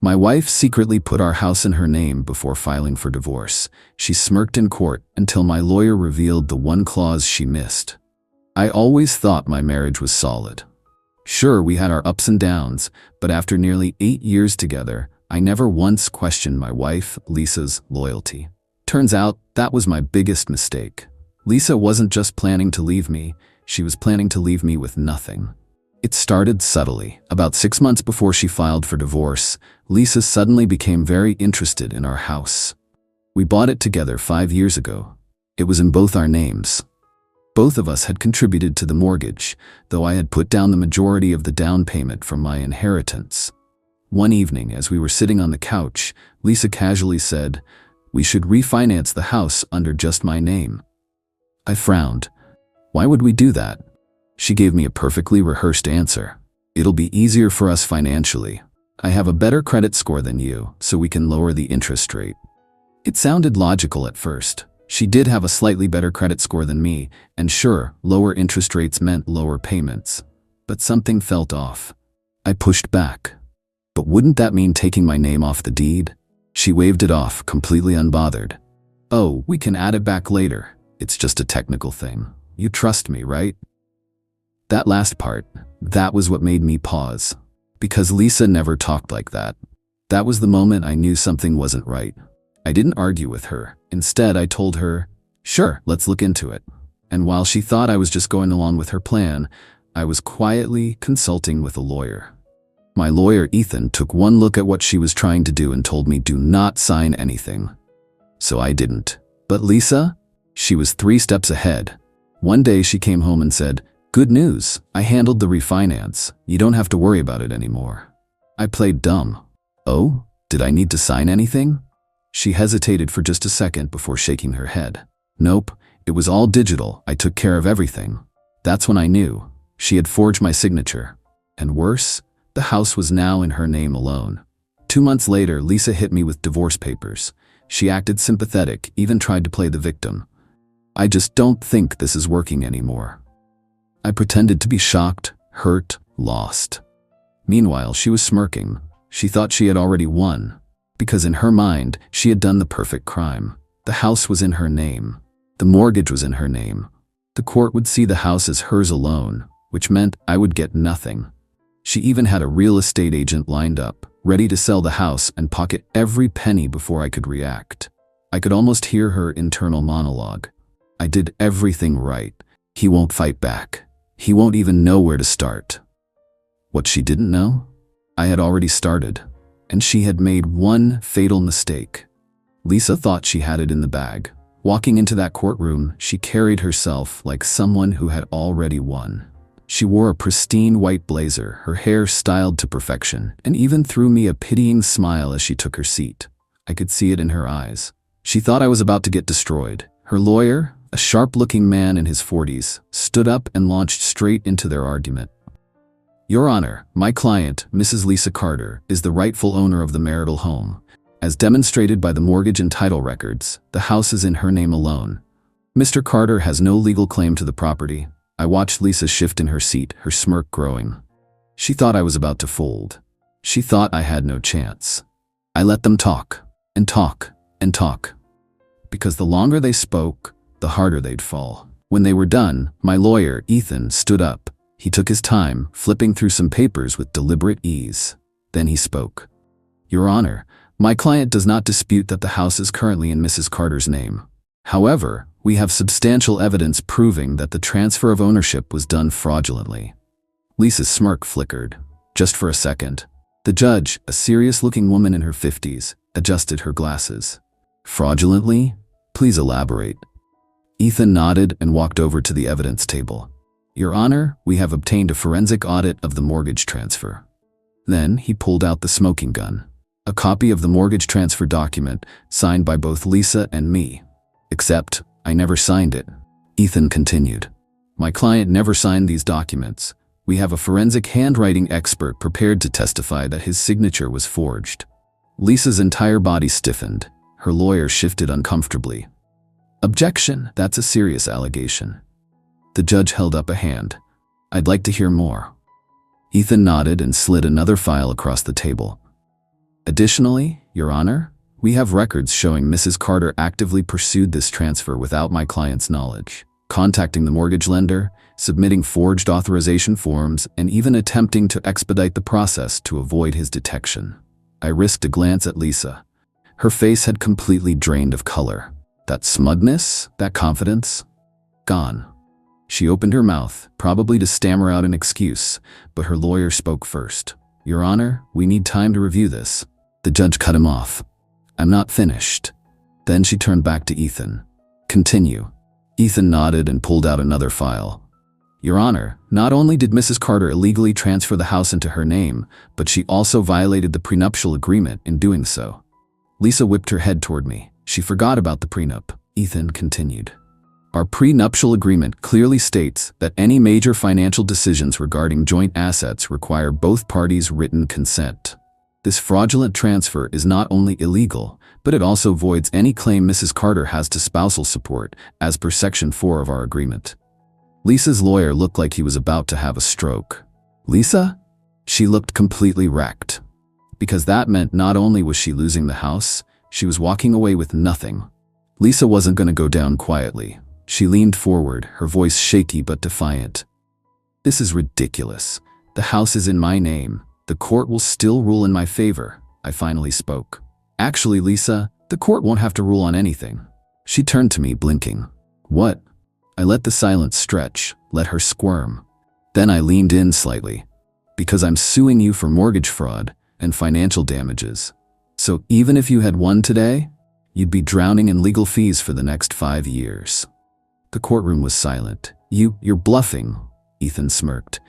My wife secretly put our house in her name before filing for divorce. She smirked in court until my lawyer revealed the one clause she missed. I always thought my marriage was solid. Sure, we had our ups and downs, but after nearly 8 years together, I never once questioned my wife, Lisa's, loyalty. Turns out, that was my biggest mistake. Lisa wasn't just planning to leave me, she was planning to leave me with nothing. It started subtly. About 6 months before she filed for divorce, Lisa suddenly became very interested in our house. We bought it together 5 years ago. It was in both our names. Both of us had contributed to the mortgage, though I had put down the majority of the down payment from my inheritance. One evening, as we were sitting on the couch, Lisa casually said, "We should refinance the house under just my name." I frowned. Why would we do that? She gave me a perfectly rehearsed answer. "It'll be easier for us financially. I have a better credit score than you, so we can lower the interest rate." It sounded logical at first. She did have a slightly better credit score than me, and sure, lower interest rates meant lower payments. But something felt off. I pushed back. "But wouldn't that mean taking my name off the deed?" She waved it off, completely unbothered. "Oh, we can add it back later. It's just a technical thing. You trust me, right?" That last part, that was what made me pause. Because Lisa never talked like that. That was the moment I knew something wasn't right. I didn't argue with her. Instead, I told her, "Sure, let's look into it." And while she thought I was just going along with her plan, I was quietly consulting with a lawyer. My lawyer, Ethan, took one look at what she was trying to do and told me do not sign anything. So I didn't. But Lisa? She was 3 steps ahead. One day she came home and said, "Good news, I handled the refinance. You don't have to worry about it anymore." I played dumb. "Oh, did I need to sign anything?" She hesitated for just a second before shaking her head. "Nope, it was all digital. I took care of everything." That's when I knew. She had forged my signature. And worse, the house was now in her name alone. 2 months later, Lisa hit me with divorce papers. She acted sympathetic, even tried to play the victim. "I just don't think this is working anymore." I pretended to be shocked, hurt, lost. Meanwhile, she was smirking. She thought she had already won. Because in her mind, she had done the perfect crime. The house was in her name. The mortgage was in her name. The court would see the house as hers alone, which meant I would get nothing. She even had a real estate agent lined up, ready to sell the house and pocket every penny before I could react. I could almost hear her internal monologue. "I did everything right. He won't fight back. He won't even know where to start." What she didn't know? I had already started. And she had made one fatal mistake. Lisa thought she had it in the bag. Walking into that courtroom, she carried herself like someone who had already won. She wore a pristine white blazer, her hair styled to perfection, and even threw me a pitying smile as she took her seat. I could see it in her eyes. She thought I was about to get destroyed. Her lawyer, a sharp-looking man in his 40s, stood up and launched straight into their argument. "Your Honor, my client, Mrs. Lisa Carter, is the rightful owner of the marital home. As demonstrated by the mortgage and title records, the house is in her name alone. Mr. Carter has no legal claim to the property." I watched Lisa shift in her seat, her smirk growing. She thought I was about to fold. She thought I had no chance. I let them talk, and talk, and talk. Because the longer they spoke, the harder they'd fall. When they were done, my lawyer, Ethan, stood up. He took his time, flipping through some papers with deliberate ease. Then he spoke. "Your Honor, my client does not dispute that the house is currently in Mrs. Carter's name. However, we have substantial evidence proving that the transfer of ownership was done fraudulently." Lisa's smirk flickered, just for a second. The judge, a serious-looking woman in her 50s, adjusted her glasses. "Fraudulently? Please elaborate." Ethan nodded and walked over to the evidence table. "Your Honor, we have obtained a forensic audit of the mortgage transfer." Then he pulled out the smoking gun. A copy of the mortgage transfer document, signed by both Lisa and me. "Except, I never signed it," Ethan continued. "My client never signed these documents. We have a forensic handwriting expert prepared to testify that his signature was forged." Lisa's entire body stiffened. Her lawyer shifted uncomfortably. "Objection, that's a serious allegation." The judge held up a hand. "I'd like to hear more." Ethan nodded and slid another file across the table. Additionally, Your Honor, we have records showing Mrs. Carter actively pursued this transfer without my client's knowledge, contacting the mortgage lender, submitting forged authorization forms, and even attempting to expedite the process to avoid his detection. I risked a glance at Lisa. Her face had completely drained of color. That smugness, that confidence, gone. She opened her mouth, probably to stammer out an excuse, but her lawyer spoke first. Your Honor, we need time to review this. The judge cut him off. I'm not finished. Then she turned back to Ethan. Continue. Ethan nodded and pulled out another file. Your Honor, not only did Mrs. Carter illegally transfer the house into her name, but she also violated the prenuptial agreement in doing so. Lisa whipped her head toward me. She forgot about the prenup. Ethan continued. Our prenuptial agreement clearly states that any major financial decisions regarding joint assets require both parties' written consent. This fraudulent transfer is not only illegal, but it also voids any claim Mrs. Carter has to spousal support, as per Section 4 of our agreement. Lisa's lawyer looked like he was about to have a stroke. Lisa? She looked completely wrecked. Because that meant not only was she losing the house, she was walking away with nothing. Lisa wasn't going to go down quietly. She leaned forward, her voice shaky but defiant. This is ridiculous. The house is in my name. The court will still rule in my favor, I finally spoke. Actually, Lisa, the court won't have to rule on anything. She turned to me, blinking. What? I let the silence stretch, let her squirm. Then I leaned in slightly. Because I'm suing you for mortgage fraud and financial damages. So even if you had won today, you'd be drowning in legal fees for the next 5 years. The courtroom was silent. You're bluffing, Ethan smirked.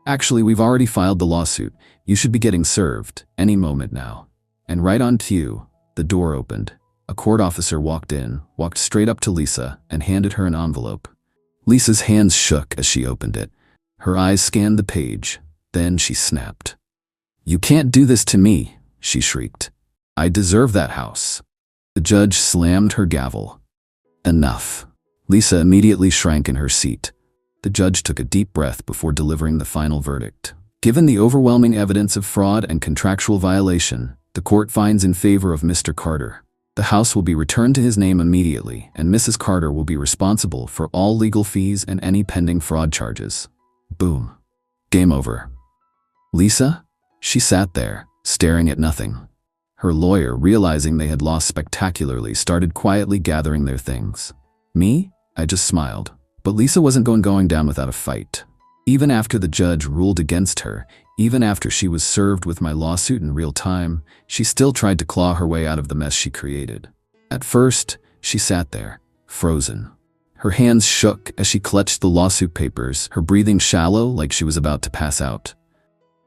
Actually, we've already filed the lawsuit. You should be getting served any moment now. And right on cue, the door opened. A court officer walked in, walked straight up to Lisa, and handed her an envelope. Lisa's hands shook as she opened it. Her eyes scanned the page. Then she snapped. You can't do this to me, she shrieked. I deserve that house. The judge slammed her gavel. Enough. Lisa immediately shrank in her seat. The judge took a deep breath before delivering the final verdict. Given the overwhelming evidence of fraud and contractual violation, the court finds in favor of Mr. Carter. The house will be returned to his name immediately, and Mrs. Carter will be responsible for all legal fees and any pending fraud charges. Boom. Game over. Lisa? She sat there, staring at nothing. Her lawyer, realizing they had lost spectacularly, started quietly gathering their things. Me? I just smiled. But Lisa wasn't going down without a fight. Even after the judge ruled against her, even after she was served with my lawsuit in real time, she still tried to claw her way out of the mess she created. At first, she sat there, frozen. Her hands shook as she clutched the lawsuit papers, her breathing shallow like she was about to pass out.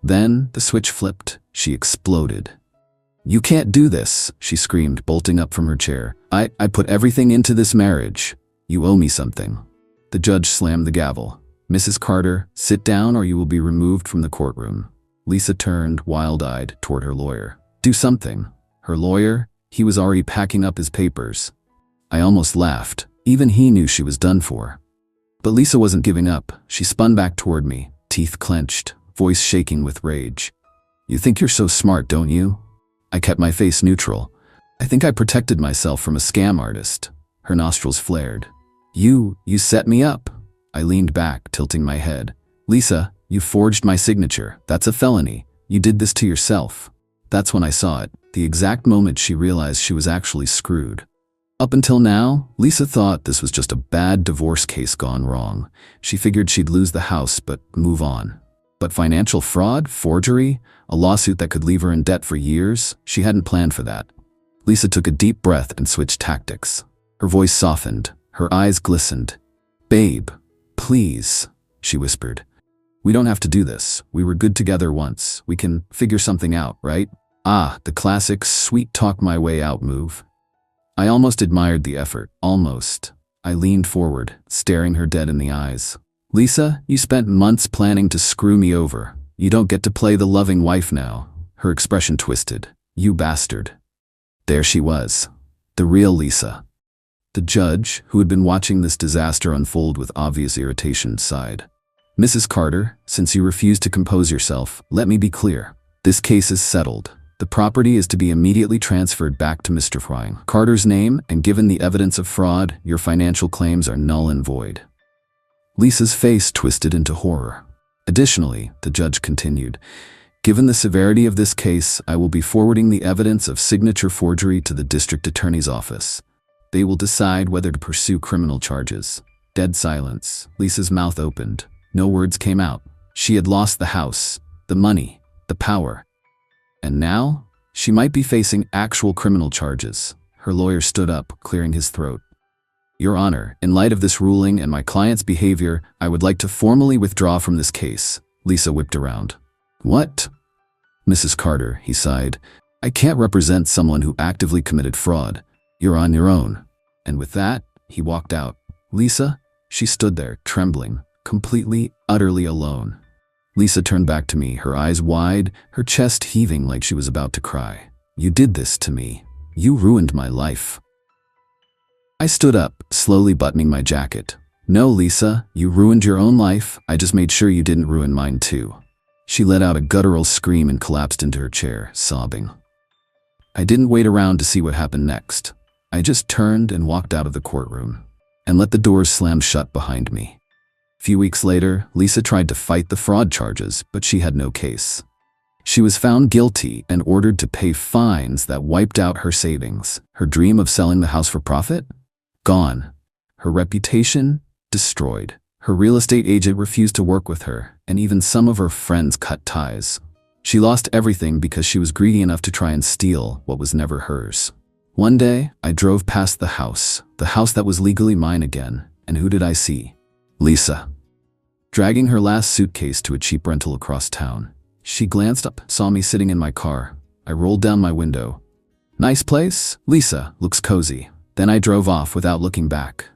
Then, the switch flipped. She exploded. You can't do this, she screamed, bolting up from her chair. I put everything into this marriage. You owe me something. The judge slammed the gavel. Mrs. Carter, sit down or you will be removed from the courtroom. Lisa turned, wild-eyed, toward her lawyer. Do something. Her lawyer? He was already packing up his papers. I almost laughed. Even he knew she was done for. But Lisa wasn't giving up. She spun back toward me, teeth clenched, voice shaking with rage. You think you're so smart, don't you? I kept my face neutral. I think I protected myself from a scam artist. Her nostrils flared. You set me up. I leaned back, tilting my head. Lisa, you forged my signature. That's a felony. You did this to yourself. That's when I saw it, the exact moment she realized she was actually screwed. Up until now, Lisa thought this was just a bad divorce case gone wrong. She figured she'd lose the house, but move on. But financial fraud, forgery, a lawsuit that could leave her in debt for years, she hadn't planned for that. Lisa took a deep breath and switched tactics. Her voice softened. Her eyes glistened. Babe, please, she whispered. We don't have to do this. We were good together once. We can figure something out, right? Ah, the classic sweet talk my way out move. I almost admired the effort. Almost. I leaned forward, staring her dead in the eyes. Lisa, you spent months planning to screw me over. You don't get to play the loving wife now. Her expression twisted. You bastard. There she was. The real Lisa. The judge, who had been watching this disaster unfold with obvious irritation, sighed. Mrs. Carter, since you refuse to compose yourself, let me be clear. This case is settled. The property is to be immediately transferred back to Mr. Carter's name, and given the evidence of fraud, your financial claims are null and void." Lisa's face twisted into horror. Additionally, the judge continued, "Given the severity of this case, I will be forwarding the evidence of signature forgery to the district attorney's office. They will decide whether to pursue criminal charges." Dead silence. Lisa's mouth opened. No words came out. She had lost the house, the money, the power. And now, she might be facing actual criminal charges. Her lawyer stood up, clearing his throat. "Your Honor, in light of this ruling and my client's behavior, I would like to formally withdraw from this case." Lisa whipped around. "What?" "Mrs. Carter," he sighed, "I can't represent someone who actively committed fraud. You're on your own." And with that, he walked out. Lisa? She stood there, trembling, completely, utterly alone. Lisa turned back to me, her eyes wide, her chest heaving like she was about to cry. "You did this to me. You ruined my life." I stood up, slowly buttoning my jacket. "No, Lisa, you ruined your own life. I just made sure you didn't ruin mine too." She let out a guttural scream and collapsed into her chair, sobbing. I didn't wait around to see what happened next. I just turned and walked out of the courtroom, and let the doors slam shut behind me. A few weeks later, Lisa tried to fight the fraud charges, but she had no case. She was found guilty and ordered to pay fines that wiped out her savings. Her dream of selling the house for profit? Gone. Her reputation? Destroyed. Her real estate agent refused to work with her, and even some of her friends cut ties. She lost everything because she was greedy enough to try and steal what was never hers. One day, I drove past the house that was legally mine again, and who did I see? Lisa. Dragging her last suitcase to a cheap rental across town. She glanced up, saw me sitting in my car. I rolled down my window. "Nice place? Lisa, looks cozy." Then I drove off without looking back.